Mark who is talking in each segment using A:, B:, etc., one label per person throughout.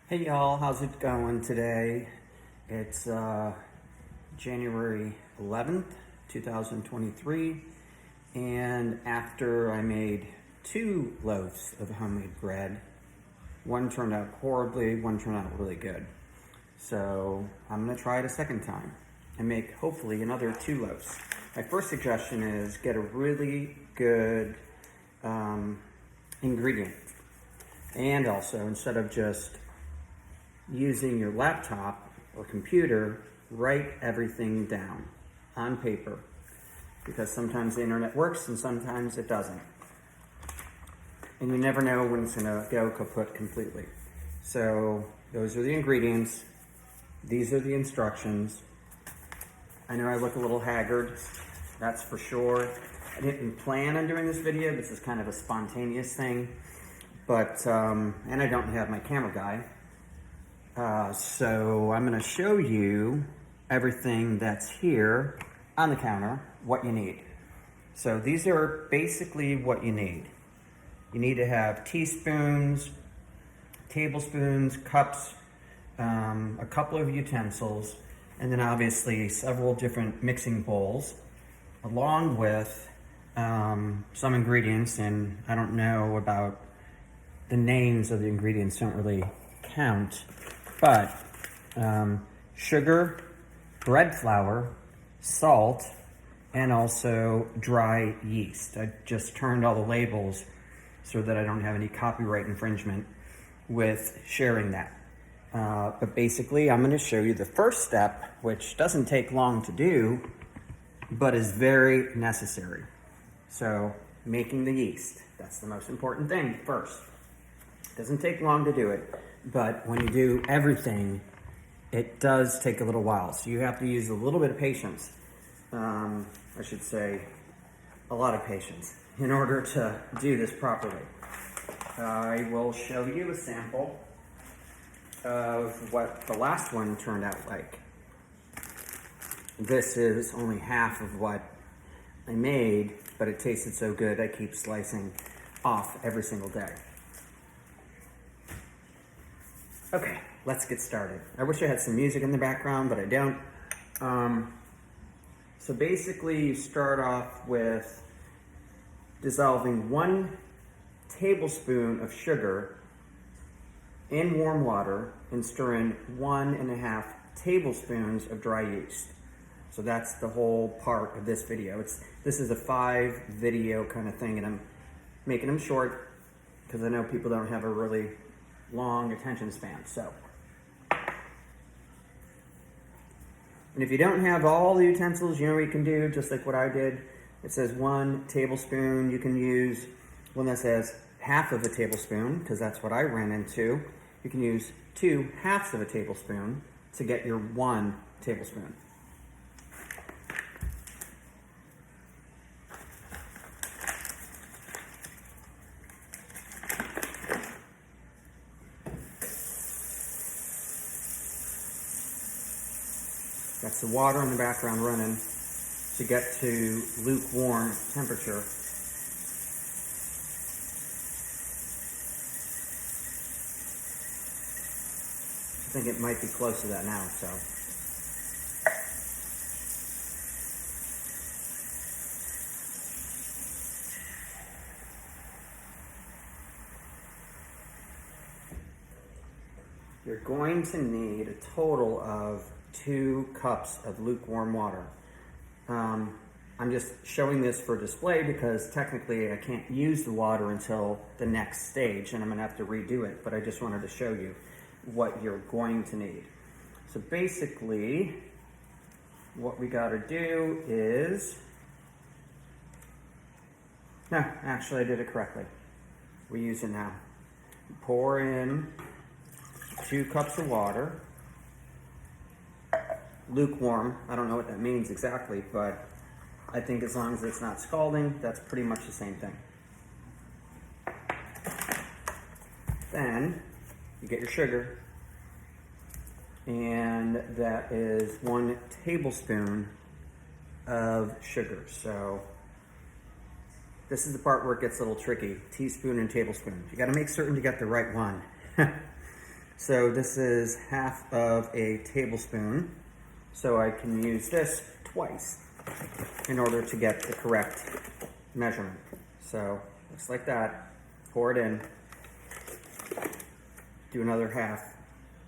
A: Hey y'all, how's it going today? It's January 11th, 2023, and after I made 2 loaves of homemade bread, one turned out horribly, one turned out really good. So I'm gonna try it a second time and make hopefully another 2 loaves. My first suggestion is get a really good ingredient. And also, instead of just using your laptop or computer, write everything down on paper, because sometimes the internet works and sometimes it doesn't. And you never know when it's gonna go kaput completely. So those are the ingredients. These are the instructions. I know I look a little haggard, that's for sure. I didn't plan on doing this video. This is kind of a spontaneous thing, but, and I don't have my camera guy. So I'm gonna show you everything that's here on the counter, what you need. So these are basically what you need. You need to have teaspoons, tablespoons, cups, a couple of utensils, and then obviously several different mixing bowls, along with some ingredients. And I don't know about the names of the ingredients, don't really count. But sugar, bread flour, salt, and also dry yeast. I just turned all the labels so that I don't have any copyright infringement with sharing that. But basically, I'm going to show you the first step, which doesn't take long to do, but is very necessary. So, making the yeast. That's the most important thing first. Doesn't take long to do it. But when you do everything, it does take a little while. So you have to use a little bit of patience. I should say a lot of patience in order to do this properly. I will show you a sample of what the last one turned out like. This is only half of what I made, but it tasted so good I keep slicing off every single day. Okay, let's get started. I wish I had some music in the background, but I don't. So basically, you start off with dissolving 1 tablespoon of sugar in warm water and stir in 1.5 tablespoons of dry yeast. So that's the whole part of this video. This is a 5 video kind of thing, and I'm making them short because I know people don't have a really long attention span. So, and if you don't have all the utensils, you know what you can do, just like what I did. It says 1 tablespoon. You can use one that says half of a tablespoon, because that's what I ran into. You can use 2/2 of a tablespoon to get your 1 tablespoon. That's the water in the background running to get to lukewarm temperature. I think it might be close to that now, so. You're going to need a total of 2 cups of lukewarm water. I'm just showing this for display because technically I can't use the water until the next stage, and I'm gonna have to redo it, but I just wanted to show you what you're going to need. So basically, what we gotta do is, no, actually I did it correctly. We use it now. Pour in 2 cups of water. Lukewarm, I don't know what that means exactly, but I think as long as it's not scalding, that's pretty much the same thing. Then you get your sugar, and that is 1 tablespoon of sugar. So this is the part where it gets a little tricky, teaspoon and tablespoon. You gotta make certain to get the right one. So this is half of a tablespoon. So I can use this twice in order to get the correct measurement. So looks like that. Pour it in. Do another half,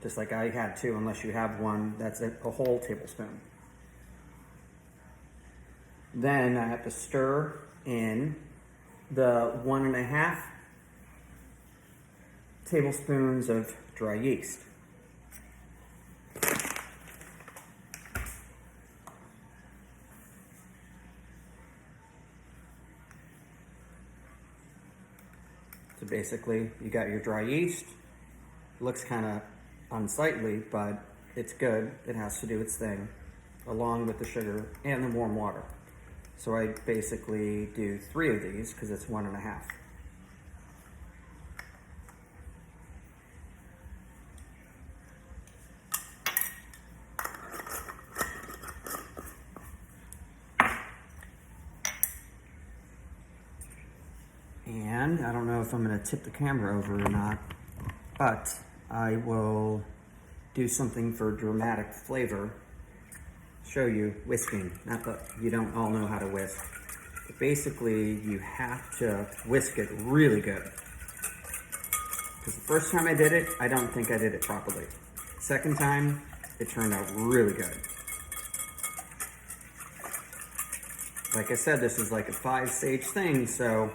A: just like I had to, unless you have one that's a whole tablespoon. Then I have to stir in the 1.5 tablespoons of dry yeast. So basically, you got your dry yeast. Looks kind of unsightly, but it's good. It has to do its thing, along with the sugar and the warm water. So I basically do 3 of these because it's 1.5. And I don't know if I'm going to tip the camera over or not, but I will do something for dramatic flavor. Show you whisking. Not that you don't all know how to whisk, but basically you have to whisk it really good. Because the first time I did it, I don't think I did it properly. Second time, it turned out really good. Like I said, this is like a 5-stage thing, so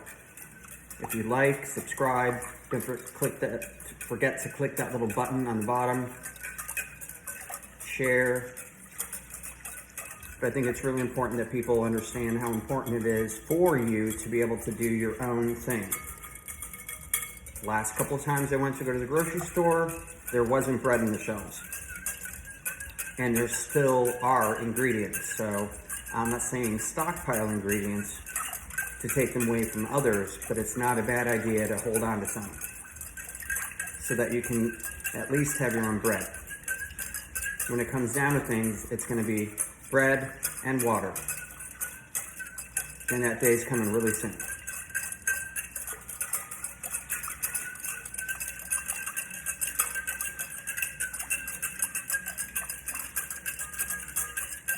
A: if you like, subscribe, don't forget to click that little button on the bottom, share. But I think it's really important that people understand how important it is for you to be able to do your own thing. Last couple of times I went to go to the grocery store, there wasn't bread in the shelves. And there still are ingredients, so I'm not saying stockpile ingredients to take them away from others, but it's not a bad idea to hold on to some so that you can at least have your own bread. When it comes down to things, it's going to be bread and water. And that day's coming really soon.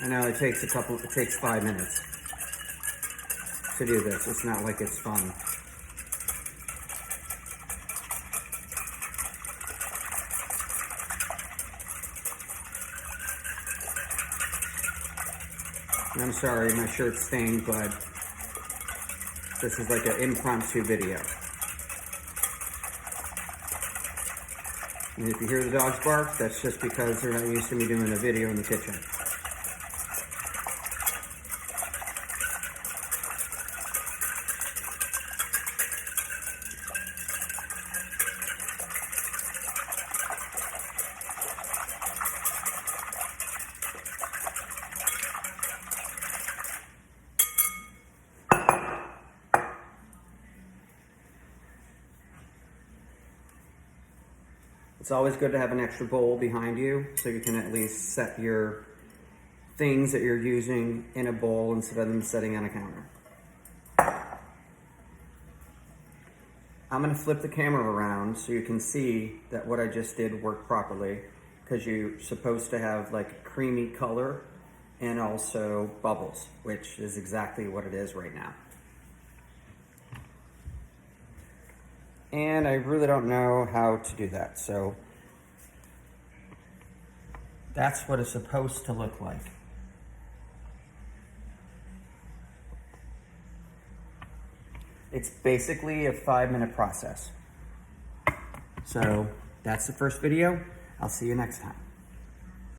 A: I know it takes 5 minutes to do this. It's not like it's fun. I'm sorry, my shirt's stained, but this is like an impromptu video. And if you hear the dogs bark, that's just because they're not used to me doing a video in the kitchen. It's always good to have an extra bowl behind you so you can at least set your things that you're using in a bowl instead of them sitting on a counter. I'm going to flip the camera around so you can see that what I just did worked properly, because you're supposed to have like a creamy color and also bubbles, which is exactly what it is right now. And I really don't know how to do that, so that's what it's supposed to look like. It's basically a 5-minute process. So that's the first video. I'll see you next time.